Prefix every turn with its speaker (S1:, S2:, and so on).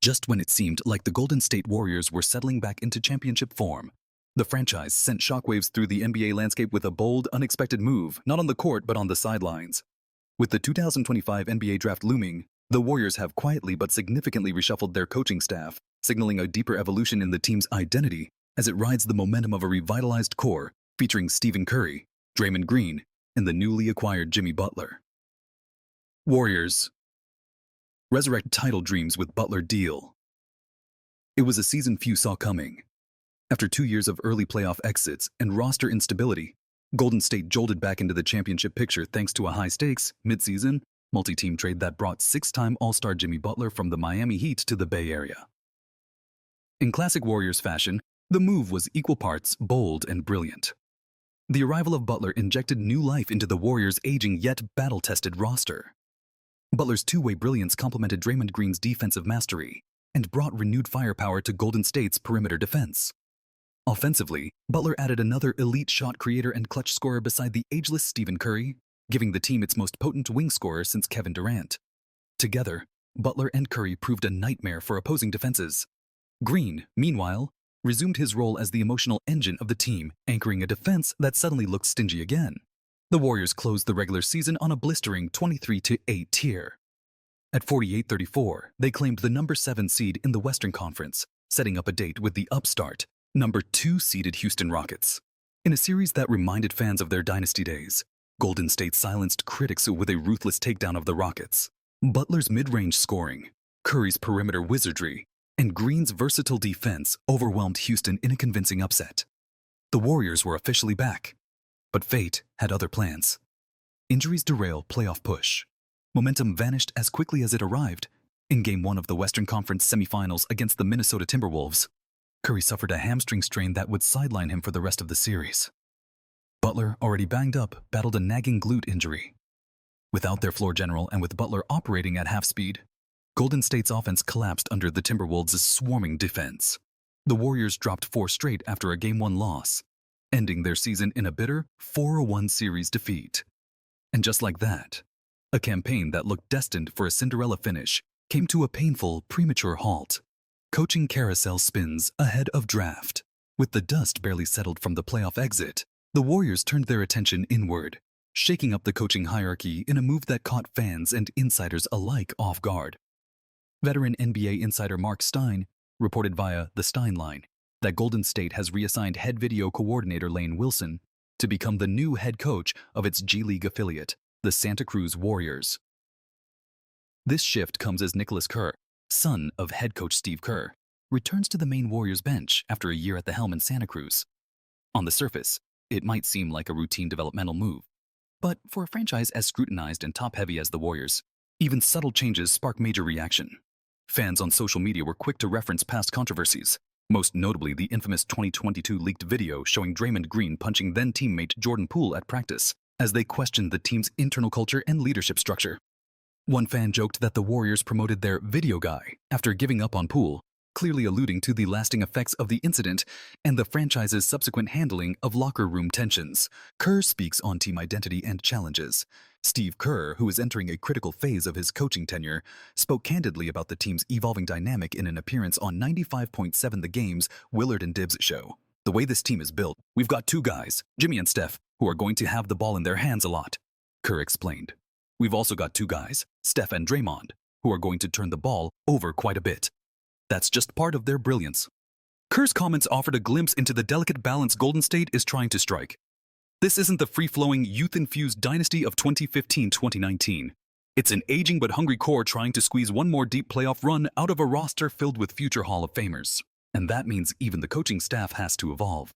S1: Just when it seemed like the Golden State Warriors were settling back into championship form, the franchise sent shockwaves through the NBA landscape with a bold, unexpected move, not on the court but on the sidelines. With the 2025 NBA draft looming, the Warriors have quietly but significantly reshuffled their coaching staff, signaling a deeper evolution in the team's identity as it rides the momentum of a revitalized core featuring Stephen Curry, Draymond Green, and the newly acquired Jimmy Butler. Warriors resurrect title dreams with Butler deal. It was a season few saw coming. After 2 years of early playoff exits and roster instability, Golden State jolted back into the championship picture thanks to a high-stakes, mid-season, multi-team trade that brought six-time All-Star Jimmy Butler from the Miami Heat to the Bay Area. In classic Warriors fashion, the move was equal parts bold and brilliant. The arrival of Butler injected new life into the Warriors' aging yet battle-tested roster. Butler's two-way brilliance complemented Draymond Green's defensive mastery and brought renewed firepower to Golden State's perimeter defense. Offensively, Butler added another elite shot creator and clutch scorer beside the ageless Stephen Curry, giving the team its most potent wing scorer since Kevin Durant. Together, Butler and Curry proved a nightmare for opposing defenses. Green, meanwhile, resumed his role as the emotional engine of the team, anchoring a defense that suddenly looked stingy again. The Warriors closed the regular season on a blistering 23-8 tier. At 48-34, they claimed the number 7 seed in the Western Conference, setting up a date with the upstart, number 2 seeded Houston Rockets. In a series that reminded fans of their dynasty days, Golden State silenced critics with a ruthless takedown of the Rockets. Butler's mid-range scoring, Curry's perimeter wizardry, and Green's versatile defense overwhelmed Houston in a convincing upset. The Warriors were officially back. But fate had other plans. Injuries derail playoff push. Momentum vanished as quickly as it arrived. In Game 1 of the Western Conference semifinals against the Minnesota Timberwolves, Curry suffered a hamstring strain that would sideline him for the rest of the series. Butler, already banged up, battled a nagging glute injury. Without their floor general and with Butler operating at half speed, Golden State's offense collapsed under the Timberwolves' swarming defense. The Warriors dropped 4 straight after a Game 1 loss, ending their season in a bitter 4-1 series defeat. And just like that, a campaign that looked destined for a Cinderella finish came to a painful, premature halt. Coaching carousel spins ahead of draft. With the dust barely settled from the playoff exit, the Warriors turned their attention inward, shaking up the coaching hierarchy in a move that caught fans and insiders alike off guard. Veteran NBA insider Mark Stein reported via the Stein Line that Golden State has reassigned head video coordinator Lainn Wilson to become the new head coach of its G League affiliate, the Santa Cruz Warriors. This shift comes as Nicholas Kerr, son of head coach Steve Kerr, returns to the main Warriors bench after a year at the helm in Santa Cruz. On the surface, it might seem like a routine developmental move, but for a franchise as scrutinized and top-heavy as the Warriors, even subtle changes spark major reaction. Fans on social media were quick to reference past controversies, most notably the infamous 2022 leaked video showing Draymond Green punching then-teammate Jordan Poole at practice as they questioned the team's internal culture and leadership structure. One fan joked that the Warriors promoted their video guy after giving up on Poole, clearly alluding to the lasting effects of the incident and the franchise's subsequent handling of locker room tensions. Kerr speaks on team identity and challenges. Steve Kerr, who is entering a critical phase of his coaching tenure, spoke candidly about the team's evolving dynamic in an appearance on 95.7 The Game's Willard and Dibbs show. The way this team is built, we've got 2 guys, Jimmy and Steph, who are going to have the ball in their hands a lot, Kerr explained. We've also got 2 guys, Steph and Draymond, who are going to turn the ball over quite a bit. That's just part of their brilliance. Kerr's comments offered a glimpse into the delicate balance Golden State is trying to strike. This isn't the free-flowing, youth-infused dynasty of 2015-2019. It's an aging but hungry core trying to squeeze one more deep playoff run out of a roster filled with future Hall of Famers. And that means even the coaching staff has to evolve.